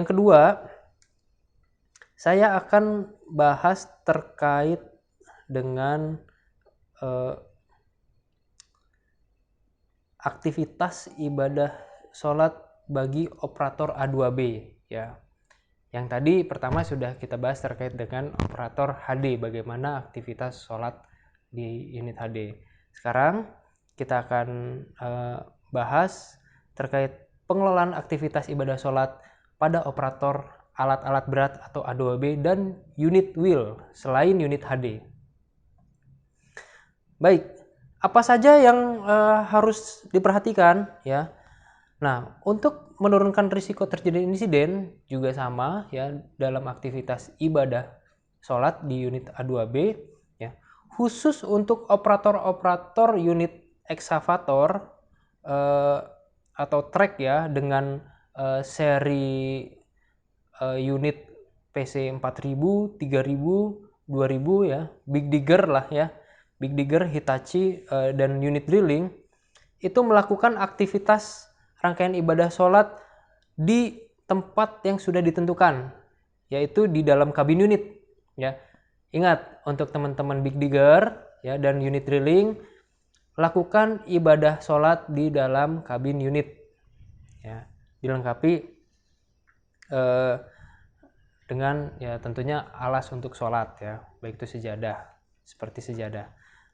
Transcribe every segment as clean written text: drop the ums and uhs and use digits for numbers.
Yang kedua, saya akan bahas terkait dengan aktivitas ibadah sholat bagi operator A2B ya. Yang tadi pertama sudah kita bahas terkait dengan operator HD, bagaimana aktivitas sholat di unit HD. Sekarang kita akan bahas terkait pengelolaan aktivitas ibadah sholat pada operator alat-alat berat atau A2B dan unit wheel selain unit HD. Baik, apa saja yang harus diperhatikan ya? Nah, untuk menurunkan risiko terjadi insiden juga sama ya dalam aktivitas ibadah sholat di unit A2B ya. Khusus untuk operator-operator unit ekskavator atau trek ya dengan seri unit PC 4000, 3000, 2000 ya, Big Digger lah ya. Big Digger, Hitachi dan unit drilling itu melakukan aktivitas rangkaian ibadah sholat di tempat yang sudah ditentukan, yaitu di dalam kabin unit ya. Ingat, untuk teman-teman Big Digger ya dan unit drilling, lakukan ibadah sholat di dalam kabin unit ya, dilengkapi dengan ya tentunya alas untuk sholat ya, baik itu sejadah, seperti sejadah.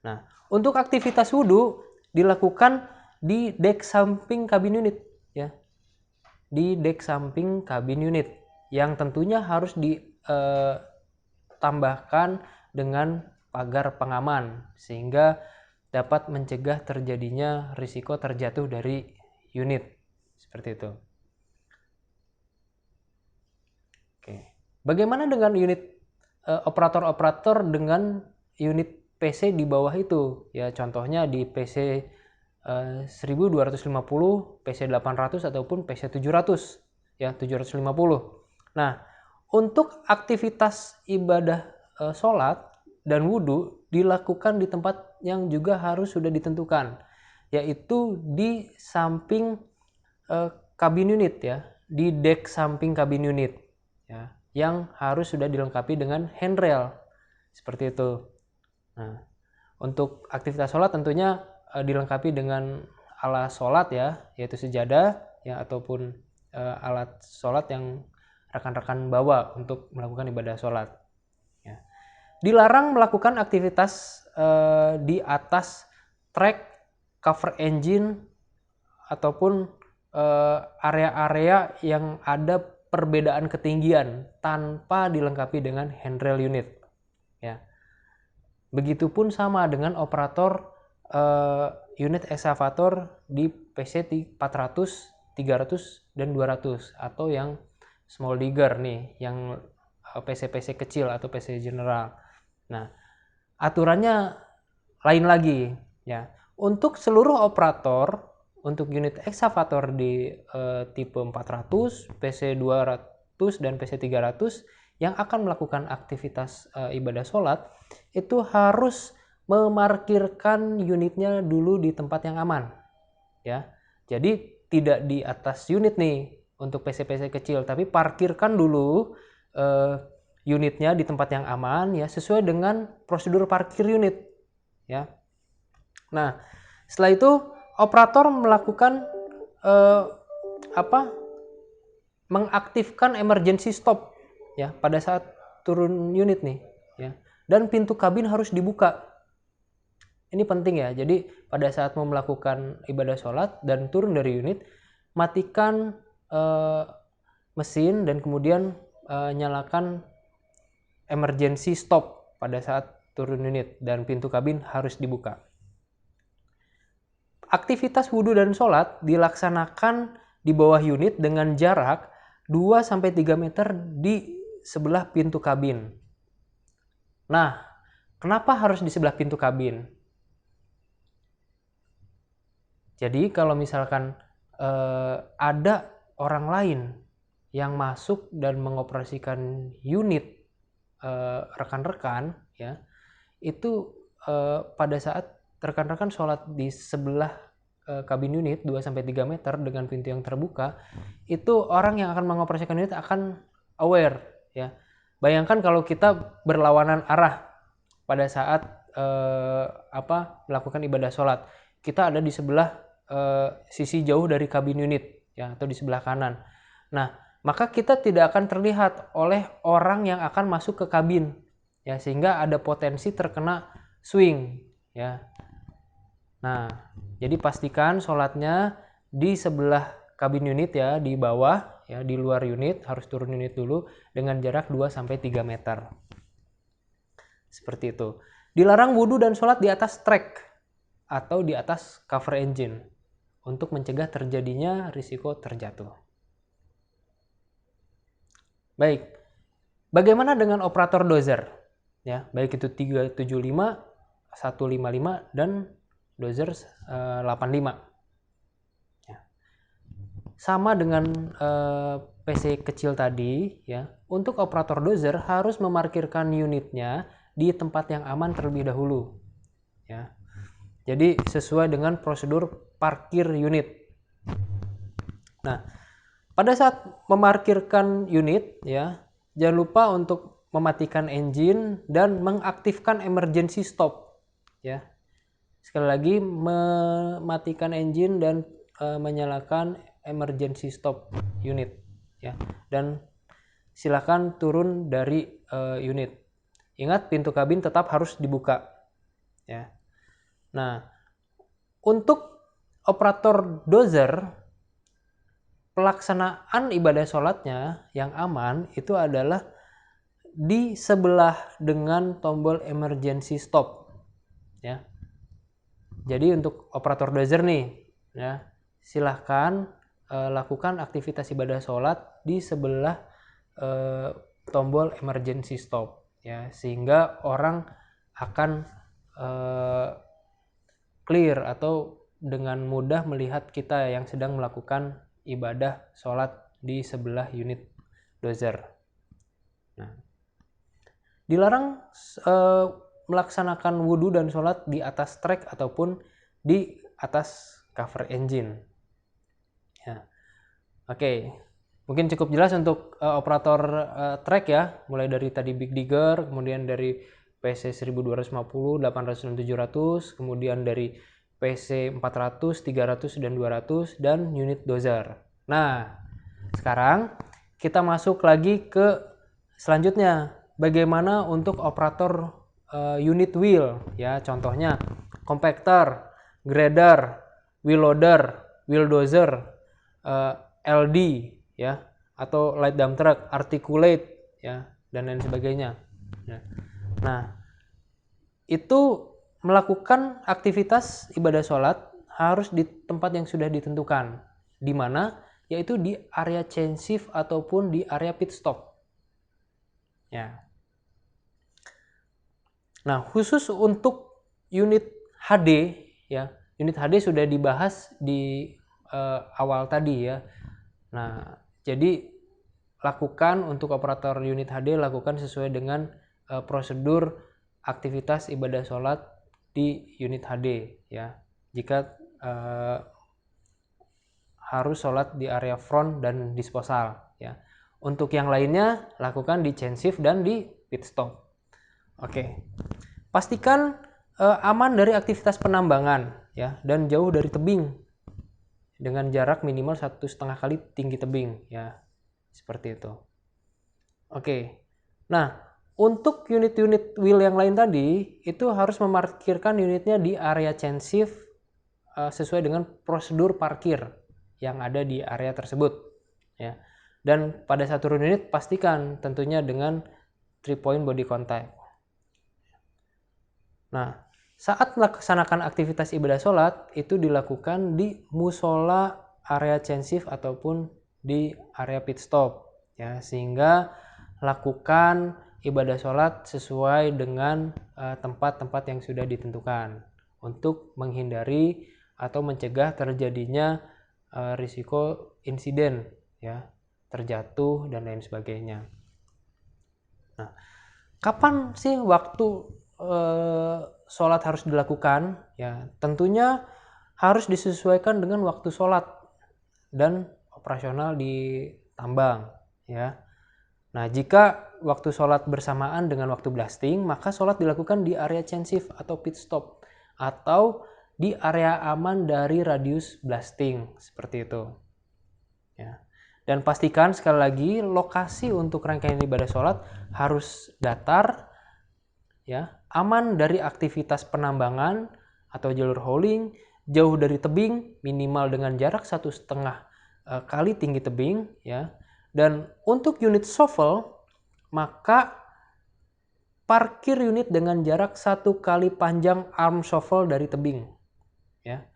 Nah, untuk aktivitas wudhu dilakukan di dek samping kabin unit ya, di dek samping kabin unit yang tentunya harus ditambahkan dengan pagar pengaman sehingga dapat mencegah terjadinya risiko terjatuh dari unit seperti itu. Oke. Bagaimana dengan unit operator-operator dengan unit PC di bawah itu ya, contohnya di PC 1250, PC 800 ataupun PC 700 ya, 750. Nah, untuk aktivitas ibadah sholat dan wudhu dilakukan di tempat yang juga harus sudah ditentukan, yaitu di samping kabin unit ya, di dek samping kabin unit ya, yang harus sudah dilengkapi dengan handrail seperti itu. Nah, untuk aktivitas sholat tentunya dilengkapi dengan alat sholat ya, yaitu sejadah ya, ataupun alat sholat yang rekan-rekan bawa untuk melakukan ibadah sholat ya. Dilarang melakukan aktivitas di atas trek, cover engine ataupun area-area yang ada perbedaan ketinggian tanpa dilengkapi dengan handrail unit ya. Begitupun sama dengan operator unit ekskavator di PC 400, 300 dan 200 atau yang small digger nih, yang PC-PC kecil atau PC general. Nah, aturannya lain lagi ya. Untuk seluruh operator untuk unit ekskavator di tipe 400, PC 200 dan PC 300 yang akan melakukan aktivitas ibadah sholat itu harus memarkirkan unitnya dulu di tempat yang aman ya. Jadi tidak di atas unit nih untuk PC-PC kecil, tapi parkirkan dulu unitnya di tempat yang aman ya, sesuai dengan prosedur parkir unit ya. Nah, setelah itu operator melakukan mengaktifkan emergency stop ya pada saat turun unit nih ya, dan pintu kabin harus dibuka. Ini penting ya. Jadi pada saat mau melakukan ibadah sholat dan turun dari unit, matikan mesin dan kemudian nyalakan emergency stop pada saat turun unit dan pintu kabin harus dibuka. Aktivitas wudhu dan sholat dilaksanakan di bawah unit dengan jarak 2-3 meter di sebelah pintu kabin. Nah, kenapa harus di sebelah pintu kabin? Jadi kalau misalkan ada orang lain yang masuk dan mengoperasikan unit rekan-rekan ya, itu pada saat rekan-rekan sholat di sebelah kabin unit 2-3 meter dengan pintu yang terbuka, itu orang yang akan mengoperasikan unit akan aware ya. Bayangkan kalau kita berlawanan arah pada saat melakukan ibadah sholat, kita ada di sebelah sisi jauh dari kabin unit ya, atau di sebelah kanan. Nah, maka kita tidak akan terlihat oleh orang yang akan masuk ke kabin ya, sehingga ada potensi terkena swing ya. Nah, jadi pastikan sholatnya di sebelah kabin unit ya, di bawah ya, di luar unit, harus turun unit dulu dengan jarak 2-3 meter. Seperti itu. Dilarang wudhu dan sholat di atas trek atau di atas cover engine untuk mencegah terjadinya risiko terjatuh. Baik, bagaimana dengan operator dozer? Ya, baik itu 375, 155 dan dozer 85. Ya. Sama dengan PC kecil tadi ya, untuk operator dozer harus memarkirkan unitnya di tempat yang aman terlebih dahulu ya. Jadi sesuai dengan prosedur parkir unit. Nah, pada saat memarkirkan unit ya, jangan lupa untuk mematikan engine dan mengaktifkan emergency stop ya. Sekali lagi, mematikan engine dan menyalakan emergency stop unit ya. Dan silakan turun dari unit. Ingat, pintu kabin tetap harus dibuka ya. Nah, untuk operator dozer, pelaksanaan ibadah sholatnya yang aman itu adalah di sebelah dengan tombol emergency stop ya. Jadi untuk operator dozer nih ya, silahkan lakukan aktivitas ibadah sholat di sebelah tombol emergency stop ya, sehingga orang akan clear atau dengan mudah melihat kita yang sedang melakukan ibadah sholat di sebelah unit dozer. Nah, dilarang melaksanakan wudhu dan sholat di atas trek ataupun di atas cover engine. Ya. Oke, mungkin cukup jelas untuk operator trek ya, mulai dari tadi Big Digger, kemudian dari PC 1250, 800 dan 700, kemudian dari PC 400, 300 dan 200 dan unit dozer. Nah, sekarang kita masuk lagi ke selanjutnya. Bagaimana untuk operator unit wheel ya, contohnya compactor, grader, wheel loader, wheel dozer, LD ya, atau light dump truck, articulate ya, dan lain sebagainya. Nah, itu melakukan aktivitas ibadah sholat harus di tempat yang sudah ditentukan, di mana yaitu di area change shift ataupun di area pit stop ya. Nah, khusus untuk unit HD ya, unit HD sudah dibahas di awal tadi ya. Nah, jadi lakukan untuk operator unit HD, lakukan sesuai dengan prosedur aktivitas ibadah sholat di unit HD ya. Jika harus sholat di area front dan disposal ya. Untuk yang lainnya lakukan di change shift dan di pit stop. Oke. Pastikan aman dari aktivitas penambangan ya, dan jauh dari tebing dengan jarak minimal 1,5 kali tinggi tebing ya. Seperti itu. Oke. Nah, untuk unit-unit wheel yang lain tadi itu harus memarkirkan unitnya di area change shift sesuai dengan prosedur parkir yang ada di area tersebut ya. Dan pada saat turun unit pastikan tentunya dengan 3 point body contact. Nah, saat melaksanakan aktivitas ibadah sholat itu dilakukan di musola, area change shift ataupun di area pit stop ya, sehingga lakukan ibadah sholat sesuai dengan tempat-tempat yang sudah ditentukan untuk menghindari atau mencegah terjadinya risiko insiden ya, terjatuh dan lain sebagainya. Nah, kapan sih waktu sholat harus dilakukan ya? Tentunya harus disesuaikan dengan waktu sholat dan operasional di tambang, ya. Nah, jika waktu sholat bersamaan dengan waktu blasting, maka sholat dilakukan di area change shift atau pit stop, atau di area aman dari radius blasting, seperti itu. Ya. Dan pastikan sekali lagi lokasi untuk rangkaian ibadah sholat harus datar, ya, aman dari aktivitas penambangan atau jalur hauling, jauh dari tebing, minimal dengan jarak 1,5 kali tinggi tebing, ya. Dan untuk unit shovel, maka parkir unit dengan jarak 1 kali panjang arm shovel dari tebing, ya,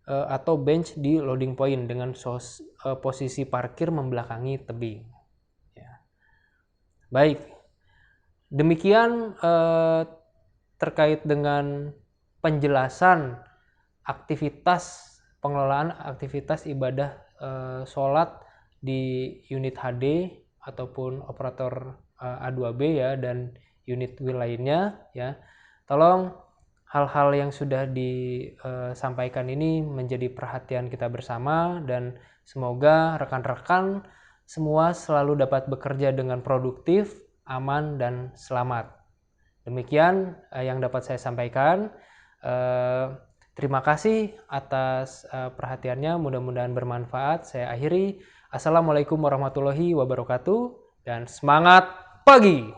atau bench di loading point dengan posisi parkir membelakangi tebing, ya. Baik, demikian terkait dengan penjelasan pengelolaan aktivitas ibadah sholat di unit HD ataupun operator A2B, ya, dan unit wheel lainnya, ya. Tolong hal-hal yang sudah disampaikan ini menjadi perhatian kita bersama, dan semoga rekan-rekan semua selalu dapat bekerja dengan produktif, aman, dan selamat. Demikian yang dapat saya sampaikan. Terima kasih atas perhatiannya, mudah-mudahan bermanfaat. Saya akhiri. Assalamualaikum warahmatullahi wabarakatuh, dan semangat pagi!